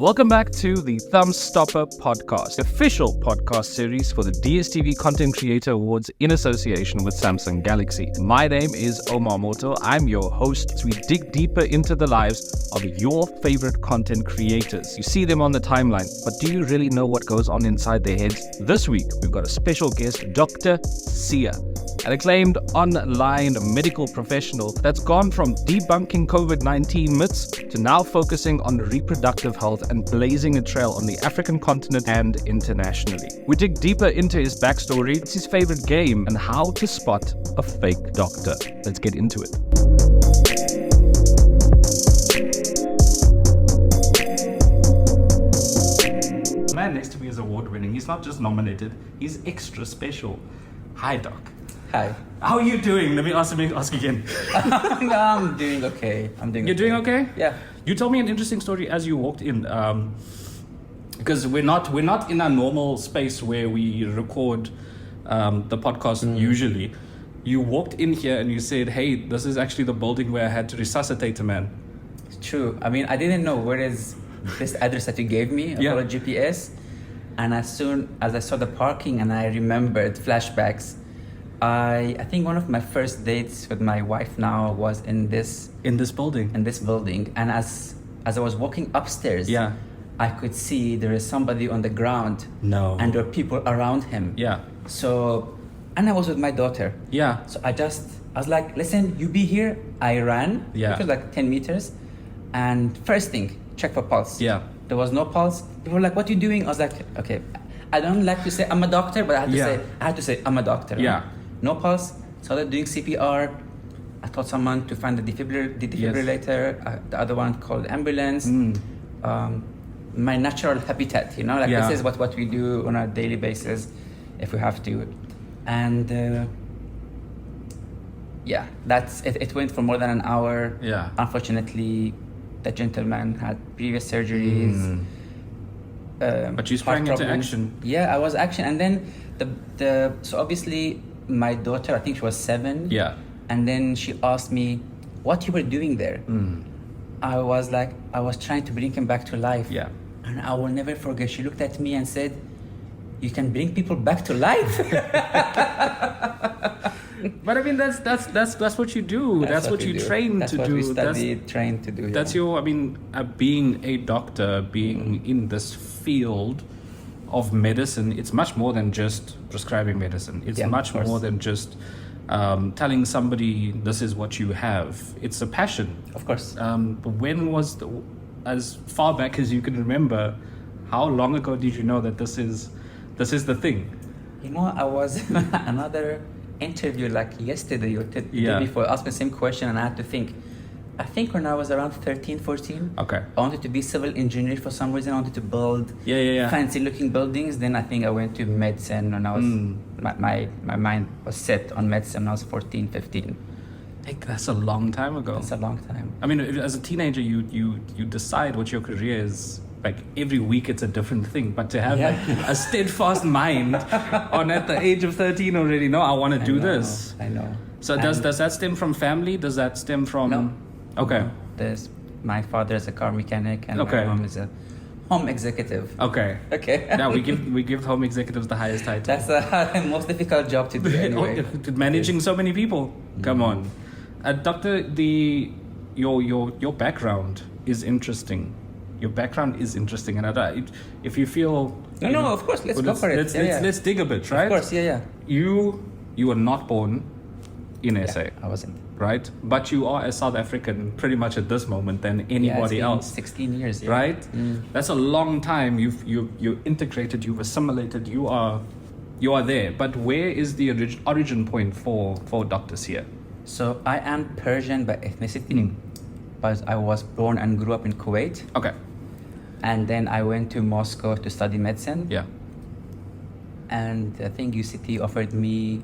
Welcome back to the Thumbstopper podcast, official podcast series for the DSTV Content Creator Awards in association with Samsung Galaxy. My name is Omar Moto. I'm your host as we dig deeper into the lives of your favorite content creators. You see them on the timeline, but do you really know what goes on inside their heads? This week, we've got a special guest, Dr. Sia, an acclaimed online medical professional that's gone from debunking COVID-19 myths to now focusing on reproductive health and blazing a trail on the African continent and internationally. We dig deeper into his backstory, his favorite game, and how to spot a fake doctor. Let's get into it. The man next to me is award-winning. He's not just nominated, he's extra special. Hi, Doc. Hi. How are you doing? Let me ask again. No, I'm doing okay. You're doing okay? Yeah. You told me an interesting story as you walked in, because we're not in a normal space where we record the podcast usually. You walked in here and you said, "Hey, this is actually the building where I had to resuscitate a man." It's true. I mean, I didn't know where is this address that you gave me. I followed GPS, and as soon as I saw the parking and I remembered flashbacks, I think one of my first dates with my wife now was in this building. And as I was walking upstairs, I could see there is somebody on the ground. No. And there were people around him. Yeah. So, and I was with my daughter. Yeah. So I was like, listen, you be here. I ran. Yeah. It was like 10 meters. And first thing, check for pulse. Yeah. There was no pulse. People were like, what are you doing? I was like, okay. I don't like to say I'm a doctor, but I had to say I'm a doctor. Yeah. No pulse. Started doing CPR. I told someone to find the defibrillator. The other one called ambulance. My natural habitat, this is what we do on a daily basis if we have to. And that's it. It went for more than an hour. Yeah. Unfortunately, the gentleman had previous surgeries. But you sprang into action. Yeah, I was action. And then so obviously my daughter, I think she was 7. Yeah. And then she asked me what you were doing there. I was like, I was trying to bring him back to life. Yeah. And I will never forget. She looked at me and said, "You can bring people back to life." But I mean, that's what you do. That's what you train to do. That's what we studied, trained to do. That's being a doctor, being in this field of medicine, it's much more than just prescribing medicine. It's much more than just telling somebody this is what you have. It's a passion. Of course. But when was as far back as you can remember, how long ago did you know that this is the thing? I was another interview like yesterday or the day before, asked me the same question, and I had to think. I think when I was around 13, 14, okay, I wanted to be civil engineer for some reason. I wanted to build fancy looking buildings. Then I think I went to medicine when I was, my mind was set on medicine when I was 14, 15. That's a long time ago. That's a long time. I mean, as a teenager, you decide what your career is. Like every week it's a different thing, but to have a steadfast mind on at the age of 13 already, no, I want to do this. I know. So does that stem from family? Does that stem from... No. Okay. My father is a car mechanic and my mom is a home executive. Okay. Now we give home executives the highest title. That's the most difficult job to do anyway. Managing so many people. Come on. Doctor, your background is interesting. Your background is interesting, and if you feel... No, of course, let's go for it. Let's dig a bit, right? Of course, yeah. You were not born in SA. I wasn't. Right? But you are a South African pretty much at this moment than anybody else. 16 years, right? That's a long time. You integrated, you've assimilated, you are there. But where is the origin point for doctors here? So I am Persian by ethnicity, but I was born and grew up in Kuwait. Okay. And then I went to Moscow to study medicine. Yeah. And I think UCT offered me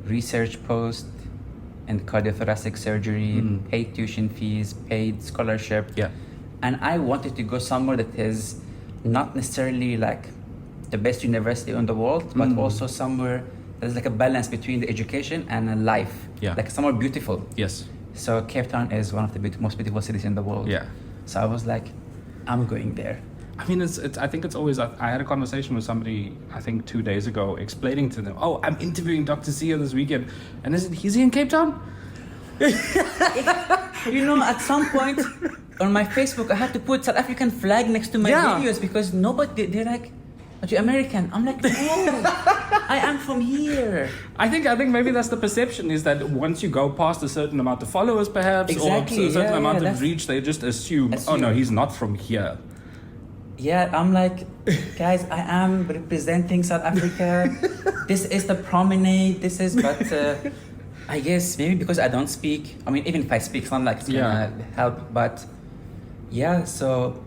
research post in cardiothoracic surgery, paid tuition fees, paid scholarship. Yeah. And I wanted to go somewhere that is not necessarily like the best university in the world, but also somewhere there's like a balance between the education and a life. Yeah. Like somewhere beautiful. Yes. So Cape Town is one of the most beautiful cities in the world. Yeah. So I was like, I'm going there. I mean, I think it's always. I had a conversation with somebody, I think 2 days ago, explaining to them, "Oh, I'm interviewing Dr. Sia this weekend," and I said, "Is he in Cape Town?" At some point on my Facebook, I had to put South African flag next to my videos because they're like, "Are you American?" I'm like, "No, I am from here." I think maybe that's the perception, is that once you go past a certain amount of followers, perhaps, Exactly, or a certain amount of that's- reach, they just assume, "Oh no, he's not from here." Yeah, I'm like, guys, I am representing South Africa. This is the promenade. But I guess maybe because I don't speak. I mean, even if I speak, it's not like it's gonna help. But yeah, so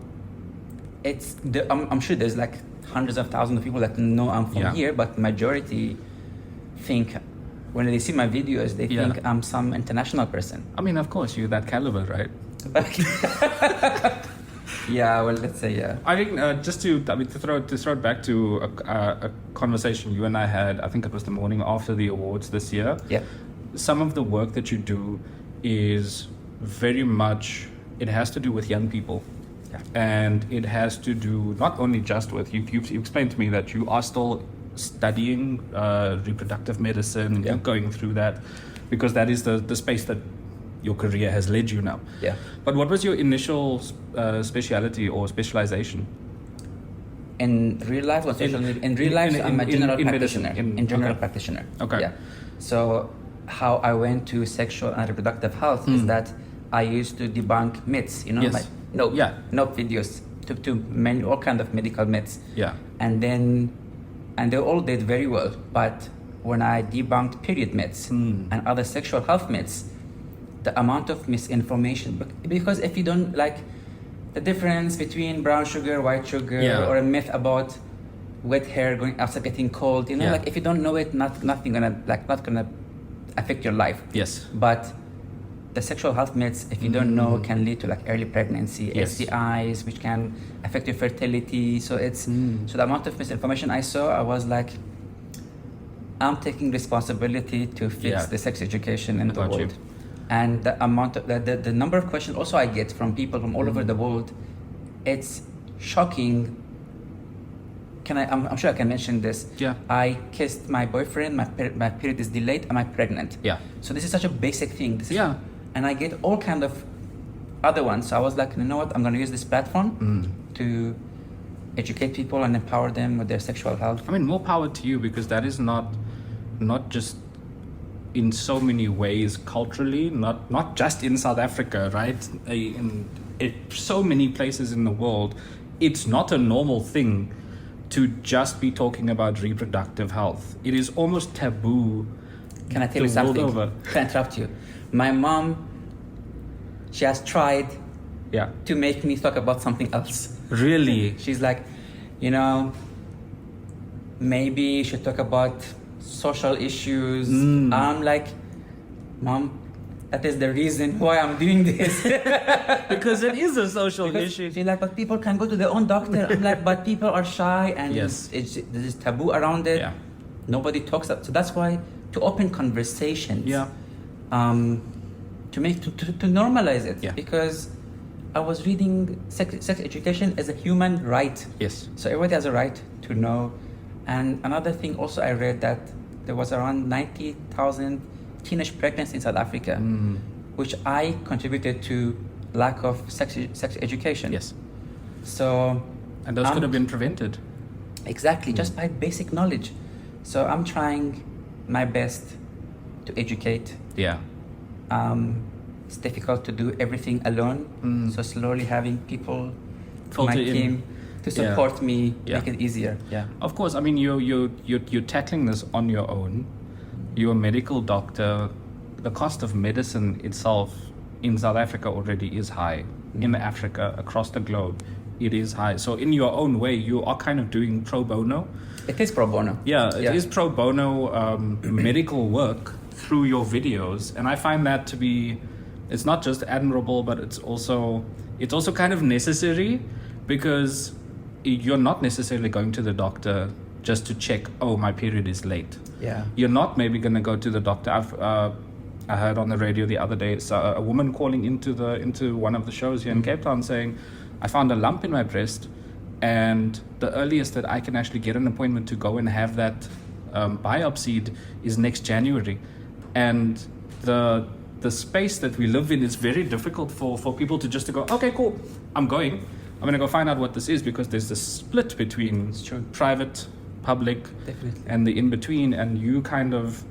I'm sure there's like hundreds of thousands of people that know I'm from here, but majority think when they see my videos, they think I'm some international person. I mean, of course, you're that caliber, right? Yeah, well, let's say I think to throw it back to a conversation you and I had. I think it was the morning after the awards this year. Yeah. Some of the work that you do is very much, it has to do with young people. Yeah. And it has to do not only just with you explained to me that you are still studying reproductive medicine. You're going through that because that is the space that your career has led you now. Yeah. But what was your initial speciality or specialization? In real life or social media? In real life, I'm a general practitioner. General practitioner. Okay. Yeah. So how I went to sexual and reproductive health is that I used to debunk myths, Yes. like no videos to many all kind of medical myths. Yeah. And they all did very well. But when I debunked period myths and other sexual health myths, the amount of misinformation, because if you don't like the difference between brown sugar, white sugar, or a myth about wet hair going after getting cold, like if you don't know it, not gonna affect your life. Yes. But the sexual health myths, if you don't know, can lead to like early pregnancy, STIs, which can affect your fertility. So so the amount of misinformation I saw, I was like, I'm taking responsibility to fix the sex education in the world. And the amount of the number of questions also I get from people from all over the world, it's shocking. I'm sure I can mention this. Yeah. I kissed my boyfriend, my period is delayed, am I pregnant? Yeah. So this is such a basic thing. And I get all kind of other ones. So I was like, you know what, I'm gonna use this platform to educate people and empower them with their sexual health. I mean, more power to you, because that is not just in so many ways culturally, not just in South Africa, right? In so many places in the world, it's not a normal thing to just be talking about reproductive health. It is almost taboo. Can I tell you something? Can I interrupt you? My mom, she has tried to make me talk about something else. Really? She's like, maybe you should talk about social issues. I'm like, Mom, that is the reason why I'm doing this. Because it is a social issue. She's like, but people can go to their own doctor. I'm like, but people are shy and there's taboo around it. Yeah. Nobody talks. So that's why to open conversations. Yeah. To normalize it. Yeah. Because I was reading sex education as a human right. Yes. So everybody has a right to know. And another thing also I read that there was around 90,000 teenage pregnancies in South Africa, which I contributed to lack of sex education. Yes. So. And those could have been prevented. Exactly, just by basic knowledge. So I'm trying my best to educate. Yeah. It's difficult to do everything alone. So slowly having people from my team to support me, make it easier. Yeah. Of course, I mean you're tackling this on your own. You're a medical doctor. The cost of medicine itself in South Africa already is high. In Africa, across the globe, it is high. So in your own way, you are kind of doing pro bono. It is pro bono. Yeah, it is pro bono medical work through your videos, and I find that to be, it's not just admirable, but it's also kind of necessary, because you're not necessarily going to the doctor just to check, oh, my period is late. Yeah. You're not maybe going to go to the doctor. I heard on the radio the other day, a woman calling into one of the shows here in Cape Town saying, I found a lump in my breast. And the earliest that I can actually get an appointment to go and have that biopsied is next January. And the space that we live in is very difficult for people to just to go, okay, cool, I'm going to go find out what this is, because there's this split between private, public, Definitely. and the in-between, and you kind of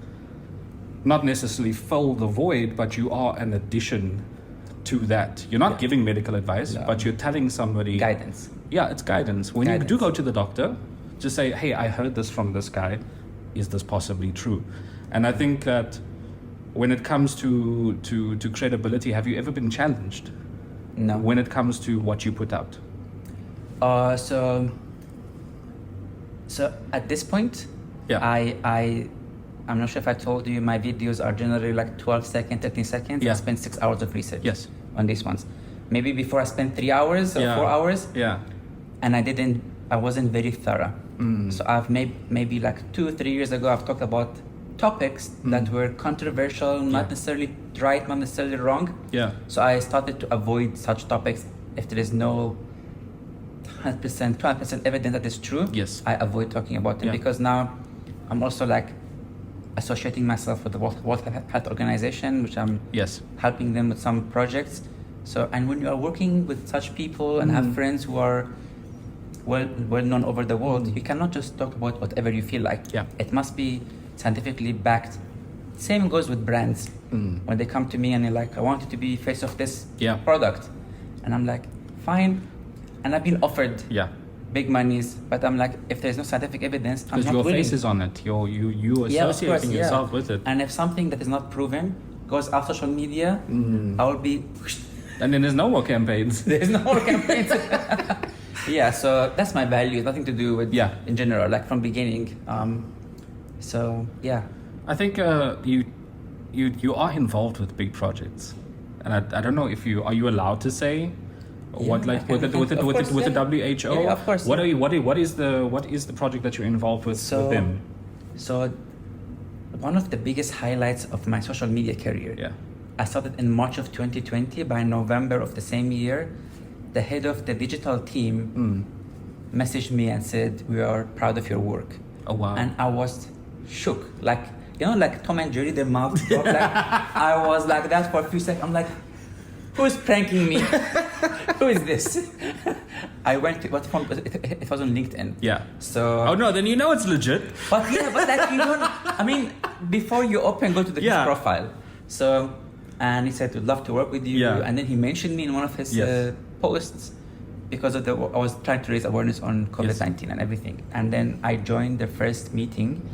not necessarily fill the void, but you are an addition to that. You're not giving medical advice, but you're telling somebody... Guidance. Yeah, it's guidance. When you do go to the doctor, just say, hey, I heard this from this guy. Is this possibly true? And I think that when it comes to credibility, have you ever been challenged? No. When it comes to what you put out? So at this point, I'm not sure if I told you, my videos are generally like 12 seconds, 13 seconds. Yeah. I spend 6 hours of research on these ones. Maybe before I spent 3 hours or 4 hours. Yeah. And I wasn't very thorough. So I've maybe like 2 or 3 years ago, I've talked about topics that were controversial, not necessarily right, not necessarily wrong. Yeah. So I started to avoid such topics. If there is no 100%, 12% evidence that is true, I avoid talking about them, because now I'm also like associating myself with the World Health Organization, which I'm helping them with some projects. So, and when you are working with such people and have friends who are well known over the world, you cannot just talk about whatever you feel like. It must be scientifically backed. Same goes with brands. When they come to me and they're like, I want you to be face of this product, and I'm like, fine. And I've been offered big monies, but I'm like, if there's no scientific evidence, I'm not your willing. face is on it. You associating yourself with it. And if something that is not proven goes off social media, I will be... And then there's no more campaigns. There's no more campaigns. So that's my value. Nothing to do with in general, like from beginning. I think you are involved with big projects, and I don't know if are you allowed to say what, like with the WHO? Yeah, of course. What is the project that you're involved with them? So one of the biggest highlights of my social media career. I started in March of 2020. By November of the same year, the head of the digital team messaged me and said, we are proud of your work. Oh, wow. And I was shook. Like, like Tom and Jerry, their mouth dropped. Like, I was like that for a few seconds. I'm like, who's pranking me? Who is this? I went to, it was on LinkedIn. So. Oh no, then you know it's legit. But like you don't, I mean, before you open, go to the profile. So, and he said, we'd love to work with you. And then he mentioned me in one of his posts because of I was trying to raise awareness on COVID-19 and everything. And then I joined the first meeting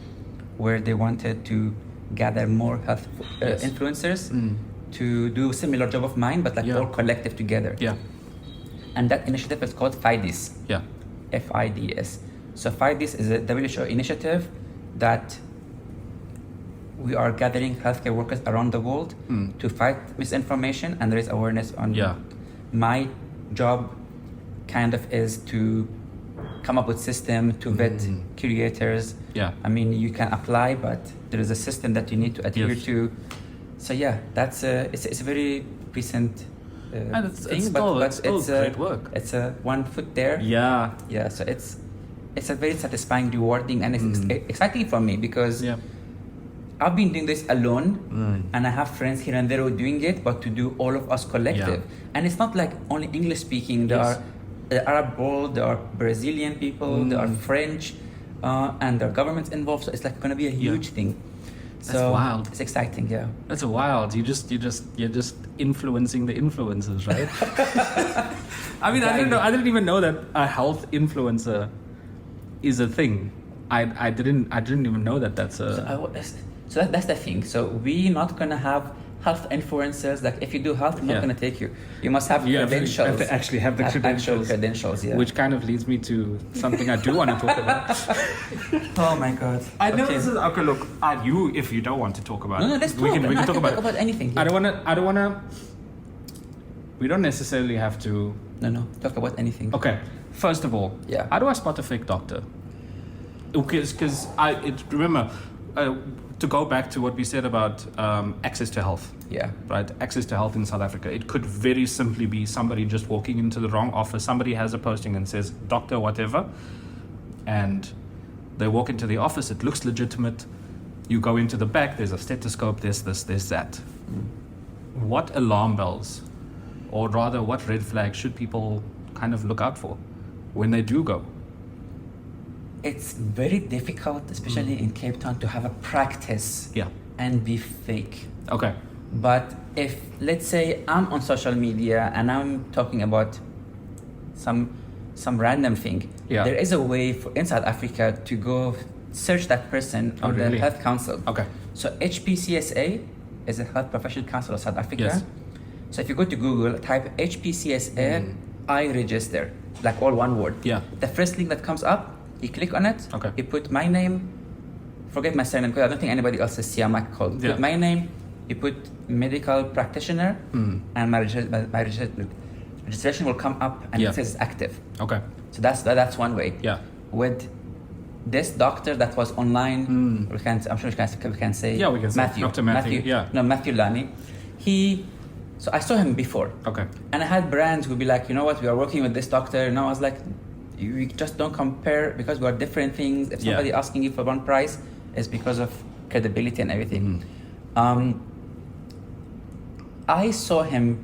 where they wanted to gather more health influencers to do a similar job of mine, but like all collective together. And that initiative is called FIDES. FIDES. So FIDES is a WHO initiative that we are gathering healthcare workers around the world to fight misinformation and raise awareness on. My job kind of is to come up with system to vet creators. I mean, you can apply, but there is a system that you need to adhere to. So that's it's a very recent thing, but it's great work. It's a 1 foot there. So it's a very satisfying, rewarding, and it's exciting for me because I've been doing this alone, and I have friends here and there who are doing it, but to do all of us collective. And it's not like only English speaking. There are the Arab world, there are Brazilian people, there are French, and there are governments involved. So it's like going to be a huge thing. That's wild. It's exciting, That's wild. You're just influencing the influencers, right? I mean, I didn't even know that a health influencer is a thing. I didn't even know that that's a. So that's the thing. So we're not gonna have health influencers. Like if you do health, we're not gonna take you. You must have credentials. You have to actually have the credentials. Credentials, Which kind of leads me to something I do want to talk about. Oh my god. I know this is okay. Look, if you don't want to talk about it, let's talk. We can talk about anything. Here. I don't wanna. We don't necessarily have to. No. Talk about anything. Okay. First of all, how do I spot a fake doctor? Because remember, to go back to what we said about access to health. Yeah. Right, access to health in South Africa. It could very simply be somebody just walking into the wrong office. Somebody has a posting and says doctor whatever, and they walk into the office. It looks legitimate. You go into the back. There's a stethoscope. There's this. There's that. What alarm bells, or rather, what red flags should people kind of look out for when they do go? It's very difficult, especially in Cape Town, to have a practice and be fake. Okay. But if, let's say, I'm on social media and I'm talking about some random thing, there is a way for in South Africa to go search that person on the Health Council. Okay. So HPCSA is the Health Professional Council of South Africa. Yes. So if you go to Google, type HPCSA, I register, like all one word. Yeah. The first link that comes up, you click on it. Okay. You put my name. Forget my surname because I don't think anybody else is Siamak called. Yeah. Put my name. You put medical practitioner, and my registration will come up and it says active. Okay. So that's one way. Yeah. With this doctor that was online, I'm sure we can say. Yeah, we can say Matthew. Dr. Matthew. Yeah. No, Matthew Lani. So I saw him before. Okay. And I had brands who'd be like, you know what, we are working with this doctor. And I was like, you just don't compare because we are different things. If somebody asking you for one price, it's because of credibility and everything. I saw him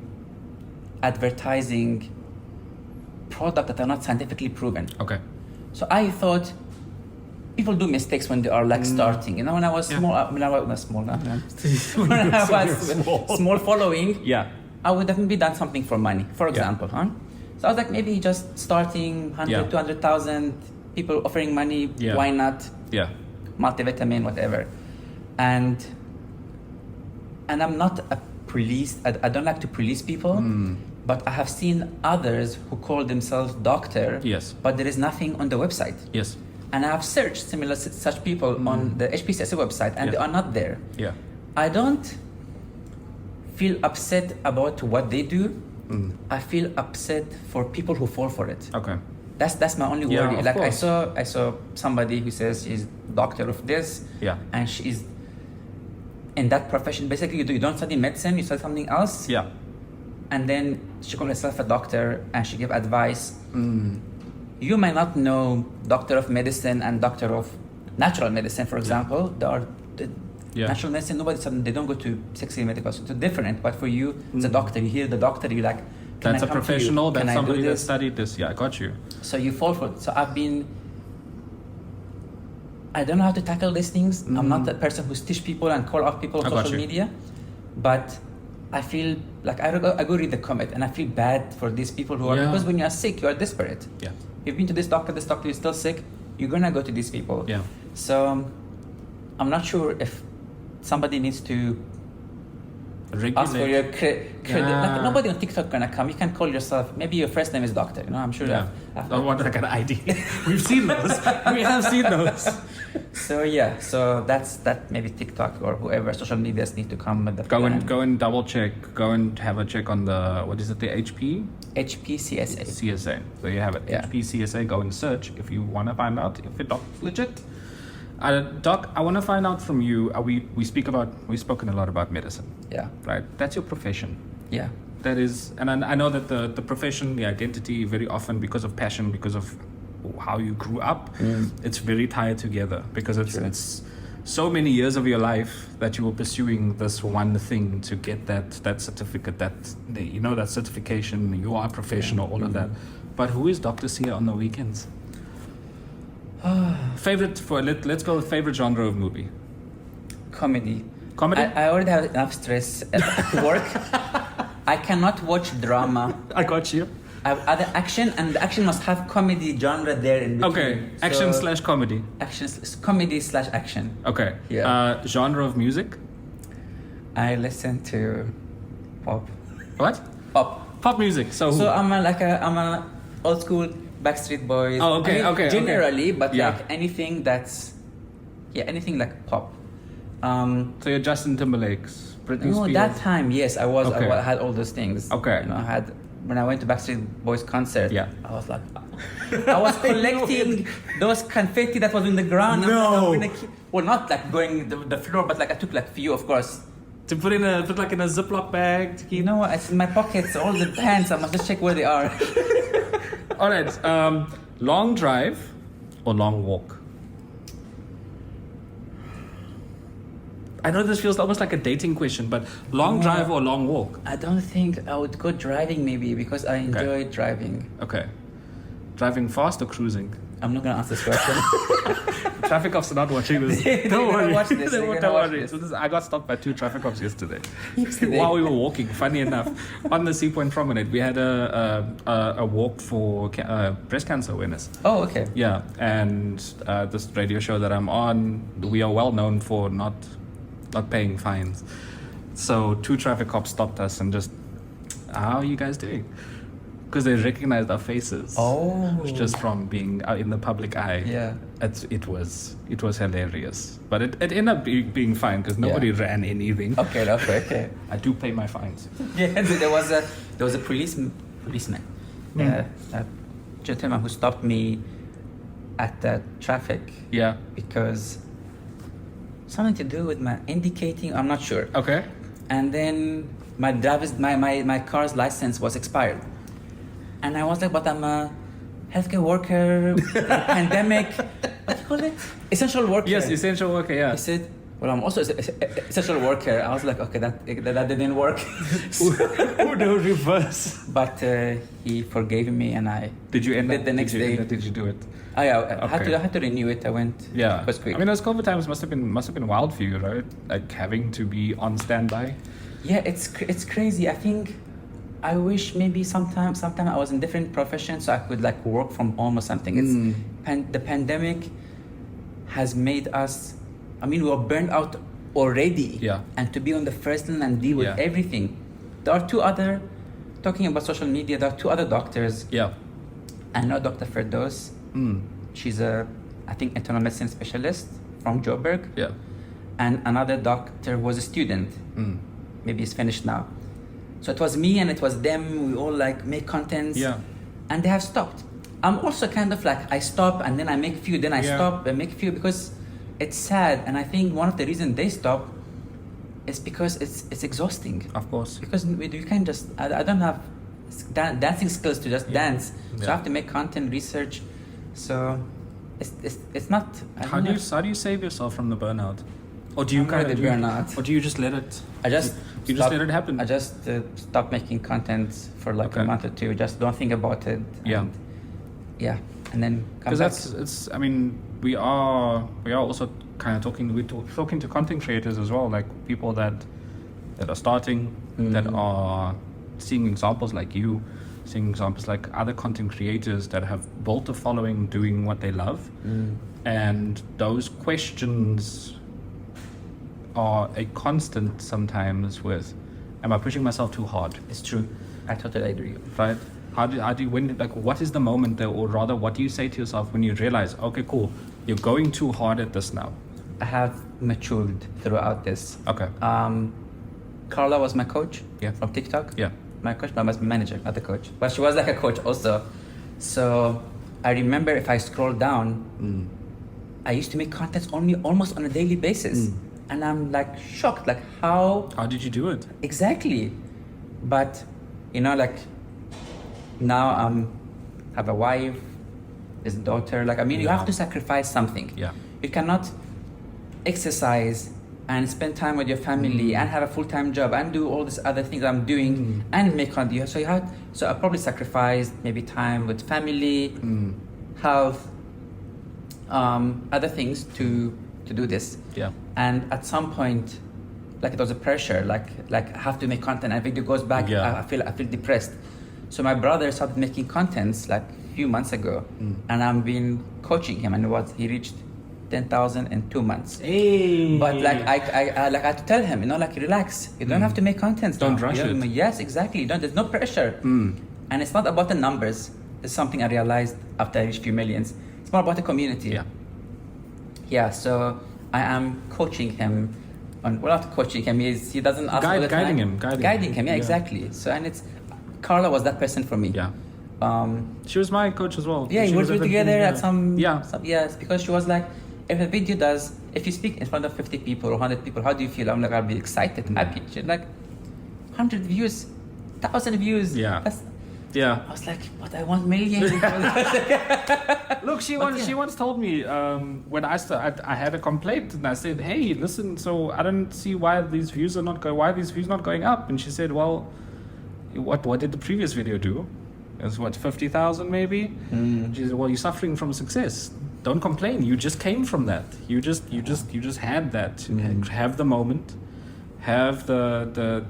advertising products that are not scientifically proven. Okay. So I thought people do mistakes when they are like starting. You know, when I was small, when I was small, when I was small following, I would definitely done something for money, for example. So I was like, maybe just starting 100, 200,000 people offering money. Why not? Yeah. Multivitamin, whatever. And I'm not a police. I don't like to police people. But I have seen others who call themselves doctor. Yes. But there is nothing on the website. Yes. And I have searched similar such people on the HPCSA website, and they are not there. Yeah. I don't feel upset about what they do. I feel upset for people who fall for it. Okay. That's my only worry. Of Like course. I saw somebody who says she's doctor of this. Yeah. And she's in that profession. Basically, you don't study medicine. You study something else. Yeah. And then she called herself a doctor and she gave advice. You might not know doctor of medicine and doctor of natural medicine, for example. Natural medicine, they don't go to sexy medical school. It's different. But for you, as a doctor, you hear the doctor, you're like, that's a professional. That's somebody that this? studied this. Yeah, I got you. So you fall for it. So I don't know how to tackle these things. I'm not the person who's teach people and call out people on social media. But I feel like I go read the comment and I feel bad for these people who are, because when you are sick, you are desperate. Yeah. You've been to this doctor is still sick, you're gonna go to these people. Yeah. So I'm not sure if somebody needs to ask for your credit. Like, nobody on TikTok gonna come. You can call yourself, maybe your first name is doctor, you know, I'm sure. Yeah. I don't want that kind of ID. We've seen those. We have seen those. So that maybe TikTok or whoever social medias need to come with the go and double check. Go and have a check on the the HPCSA. CSA. So you have it. HPCSA. Go and search if you want to find out if it's legit. Doc, I want to find out from you. We've spoken a lot about medicine. Yeah. Right. That's your profession. Yeah. That is, and I know that the profession, the identity, very often because of passion, because of how you grew up, it's very tied together because it's so many years of your life that you were pursuing this one thing to get that certificate, that certification. You are a professional, all of that. But who is Dr. Sia on the weekends? Let's go with favorite genre of movie. Comedy. I already have enough stress at work. I cannot watch drama. I got you. I have other action, and the action must have comedy genre there in between. Okay, action/comedy. Comedy/action. Okay. Yeah. Genre of music? I listen to pop. What? Pop music. So I'm a old school Backstreet Boys. Oh, okay, okay. Generally, but like anything that's, anything like pop. So you're Justin Timberlake's, Britney Spears? No, that time, yes, I was. I had all those things. Okay. I had when I went to Backstreet Boys concert, Yeah. I was like, I was collecting those confetti that was in the ground. No. Well, not like going the floor, but like I took like few, of course. To put like in a Ziploc bag to keep. You know what? It's in my pockets, all the pants. I must just check where they are. All right. Long drive or long walk? I know this feels almost like a dating question, but long drive or long walk? I don't think I would go driving maybe because I enjoy driving. Okay. Driving fast or cruising? I'm not going to answer this question. Traffic cops are not watching this. Don't worry. Watch this. Don't worry. So I got stopped by 2 traffic cops yesterday. While we were walking, funny enough, on the Sea Point Promenade, we had a walk for breast cancer awareness. Oh, okay. Yeah, and this radio show that I'm on, we are well known for not paying fines. So 2 traffic cops stopped us and just, how are you guys doing? Because they recognized our faces. Oh. Just from being in the public eye. Yeah. It was hilarious. But it ended up being fine because nobody ran anything. Okay. I do pay my fines. Yeah, there was a policeman, a gentleman who stopped me at the traffic. Yeah. Because something to do with my indicating, I'm not sure. Okay. And then my car's license was expired. And I was like, but I'm a healthcare worker, pandemic, what do you call it? Essential worker. Yes, essential worker, yeah. He said, well, I'm also essential worker. I was like, okay, that didn't work. Who do reverse? But he forgave me, and I did you end did up, the next day. Did you do it? I had to renew it. I went. Yeah, it was quick. I mean, those COVID times must have been wild for you, right? Like having to be on standby. Yeah, it's crazy. I think I wish maybe sometime I was in different professions so I could like work from home or something. It's the pandemic has made us. I mean, we were burned out already. Yeah. And to be on the first line and deal with everything. There are 2 other, talking about social media, there are 2 other doctors. Yeah. I know Dr. Firdaus. She's I think, internal medicine specialist from Joburg. Yeah. And another doctor was a student. Maybe he's finished now. So it was me and it was them. We all like make contents. Yeah. And they have stopped. I'm also kind of like, I stop and then I make few, then I stop and make few because it's sad. And I think one of the reasons they stop is because it's exhausting. Of course. Because you can't just, I don't have dancing skills to just dance. So I have to make content, research. So it's not. How do you save yourself from the burnout? Or do you burnout? Or do you just let it? Just let it happen. I just stop making content for like a month or 2. Just don't think about it. And and then come back. Because it's. I mean, we are also kind of talking to content creators as well, like people that are starting, that are seeing examples like you, seeing examples like other content creators that have built a following doing what they love, and those questions are a constant sometimes with, am I pushing myself too hard? It's true. I totally agree. Right? How do you when, like, what is the moment there, or rather what do you say to yourself when you realize, okay, cool, you're going too hard at this now? I have matured throughout this. Okay. Carla was my coach from TikTok. Yeah. My coach, but I was my manager, not the coach. But she was like a coach also. So I remember if I scroll down, I used to make contents almost on a daily basis. And I'm like shocked, like how did you do it? Exactly. But like now have a wife, there's a daughter. Like, I mean, you have to sacrifice something. Yeah. You cannot exercise and spend time with your family and have a full-time job and do all these other things I'm doing and make content. So I probably sacrificed maybe time with family, health, other things to do this. Yeah. And at some point, like, it was a pressure, like I have to make content. And if it goes back, I feel depressed. So my brother started making contents like a few months ago, and I've been coaching him, and he reached 10,000 in 2 months. Hey. But like I had to tell him, like, relax. You don't have to make contents. Don't rush it. Yes, exactly. There's no pressure. And it's not about the numbers. It's something I realized after I reached few millions. It's more about the community. Yeah. Yeah. So I am coaching him. Not coaching him. He doesn't ask all the time. Guiding him. Yeah, exactly. So, and it's Carla was that person for me. Yeah. She was my coach as well. Yeah, she we was worked together at some. Yeah. Yes, because she was like, if you speak in front of 50 people or 100 people, how do you feel? I'm like, I'll be excited, happy. She's like, 100 views, 1,000 views. Yeah. I was like, but I want millions. Look, she once told me when I had a complaint and I said, hey, listen, so I don't see why these views are not going up. And she said, well, what did the previous video do? It was 50,000 maybe. She said, well, you're suffering from success. Don't complain. You just came from that. You just had that. Have the moment. Have the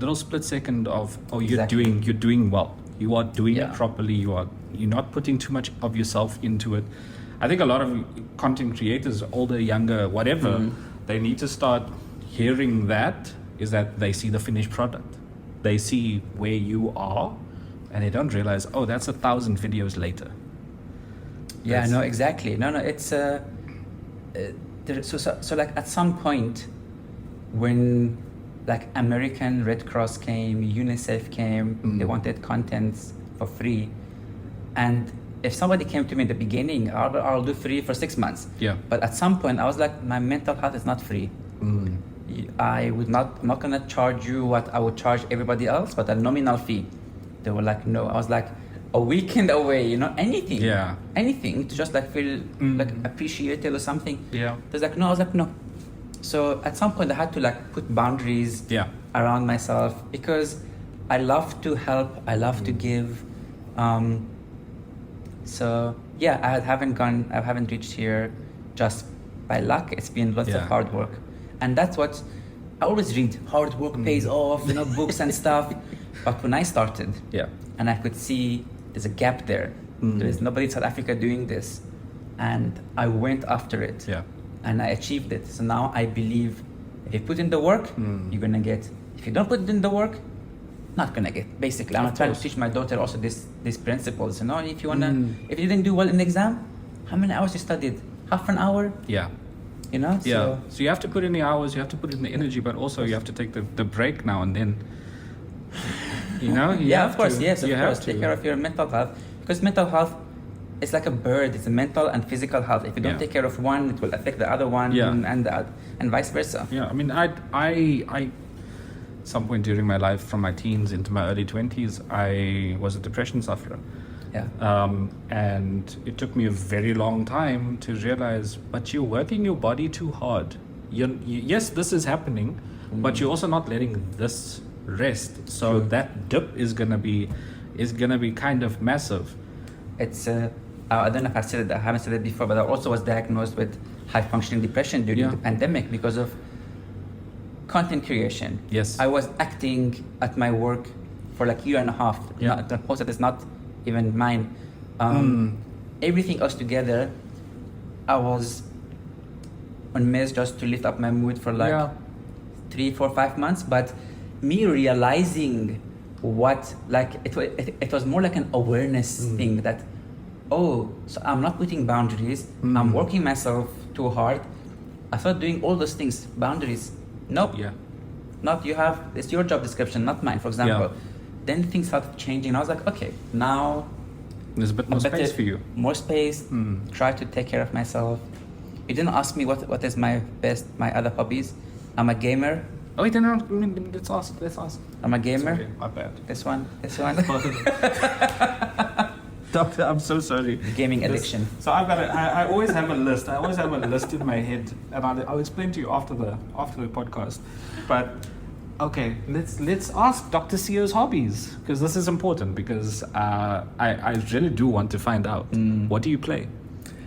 little split second of, oh, you're doing well. You are doing it properly. You're not putting too much of yourself into it. I think a lot of content creators, older, younger, whatever, they need to start hearing that they see the finished product. They see where you are, and they don't realize, oh, that's 1,000 videos later. Yeah, no, exactly. No, it's so like at some point when like American Red Cross came, UNICEF came, they wanted contents for free, and if somebody came to me in the beginning, I'll do free for 6 months. Yeah. But at some point, I was like, my mental health is not free. I'm not gonna charge you what I would charge everybody else, but a nominal fee. They were like, no. I was like, a weekend away, anything. Yeah. Anything to just like feel like appreciated or something. Yeah. There's like, no. I was like, no. So at some point I had to like put boundaries around myself because I love to help. I love to give. So yeah, I haven't reached here just by luck. It's been lots of hard work. And that's what I always read. Hard work pays off, books and stuff. But when I started, and I could see there's a gap there. There is nobody in South Africa doing this. And I went after it. Yeah. And I achieved it. So now I believe if you put in the work, you're gonna get. If you don't put in the work, not gonna get. Basically, I'm trying to teach my daughter also these principles. If you if you didn't do well in the exam, how many hours you studied? Half an hour? Yeah. So you have to put in the hours, you have to put in the energy, but also you have to take the break now and then. Of course. Take care of your mental health, because mental health is like a bird. It's a mental and physical health. If you don't take care of one, it will affect the other one, and vice versa. Yeah, I mean, I some point during my life, from my teens into my early 20s, I was a depression sufferer. Yeah. And it took me a very long time to realize, but you're working your body too hard. Yes, this is happening, but you're also not letting this rest. So that dip is gonna be kind of massive. It's I don't know if I haven't said it before, but I also was diagnosed with high functioning depression during the pandemic because of content creation. Yes. I was acting at my work for like a year and a half. The post that is not even mine. Everything else together, I was on meds just to lift up my mood for like 3, 4, 5 months. But me realizing what, like, it was more like an awareness thing that, so I'm not putting boundaries. I'm working myself too hard. I started doing all those things. Boundaries. Nope. Yeah. Not you have. It's your job description, not mine. For example. Yeah. Then things started changing. I was like, okay, now there's a bit more space for you. More space. Try to take care of myself. You didn't ask me what is my other hobbies. I'm a gamer. Oh, wait, no, let's ask. I'm a gamer. Okay, my bad. This one. Doctor, I'm so sorry. Gaming addiction. So I always have a list. I always have a list in my head, and I'll explain to you after the podcast. But okay, let's ask Dr. Sio's hobbies, because this is important. Because I really do want to find out what do you play.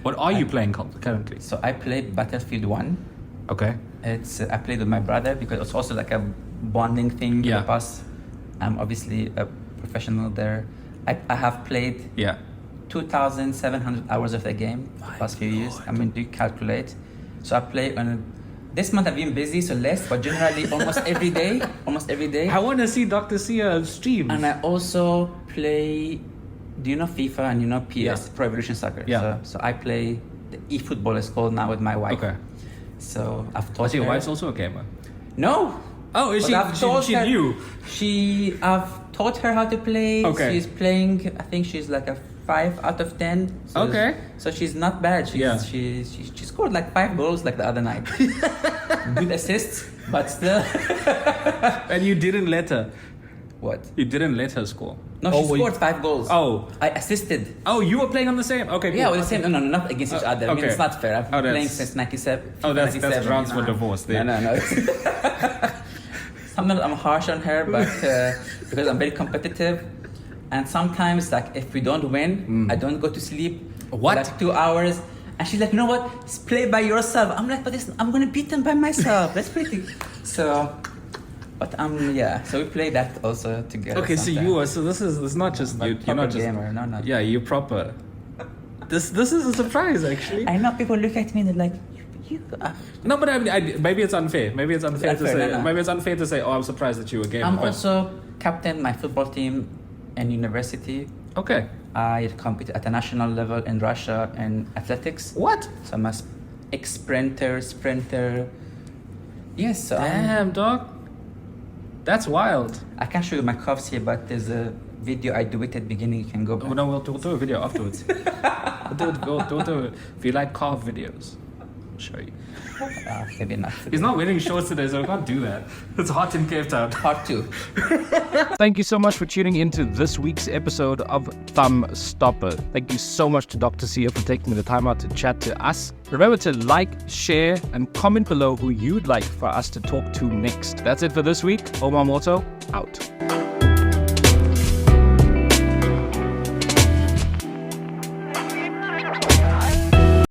What are you playing currently? So I play Battlefield 1. Okay. I played with my brother because it's also like a bonding thing with us. I'm obviously a professional there. I have played 2,700 hours of the game the past few years. I mean, do you calculate? So I play on this month. I've been busy, so less, but generally almost every day. I want to see Dr. Sia stream. And I also play. Do you know FIFA and you know PS, Pro Evolution Soccer? Yeah. So I play the eFootball, it's called now, with my wife. Okay. So I've taught your wife's also a gamer? No. Oh, is But she knew? I've taught her how to play. Okay. She's playing, I think she's like a 5 out of 10. So she's not bad. She scored like 5 goals like the other night. Good assists, but still. And you didn't let her? What? You didn't let her score? No, she scored 5 goals. Oh. I assisted. Oh, you were playing on the same? Okay, cool. Yeah, we're the same. No, not against each other. I mean, it's not fair. I've been playing since 97. That's grounds for divorce there. No. Sometimes I'm harsh on her, but because I'm very competitive. And sometimes, like, if we don't win, I don't go to sleep for like 2 hours. And she's like, you know what? Just play by yourself. I'm like, but I'm going to beat them by myself. Let's play So... But so we play that also together. Okay, sometimes. so this is not just But you're not just gamer, no. Yeah, you're proper. This is a surprise actually. I know people look at me and they're like, you. No, but I mean, maybe it's unfair. Maybe it's unfair to say. No. Maybe it's unfair to say. Oh, I'm surprised that you were gamer. I'm also captain my football team in university. Okay. I compete at a national level in Russia in athletics. What? So I'm a sprinter. Yes. So Damn, dog. That's wild. I can't show you my cuffs here, but there's a video I do it at the beginning. You can go back. Oh, no, we'll do a video afterwards. we'll do it. If you like calf videos, I'll show you. Maybe not. He's not wearing shorts today, so we can't do that. It's hot in Cape Town. Part 2. Thank you so much for tuning into this week's episode of Thumb Stopper. Thank you so much to Dr. Sia for taking the time out to chat to us. Remember to like, share, and comment below who you'd like for us to talk to next. That's it for this week. Omar Moto, out.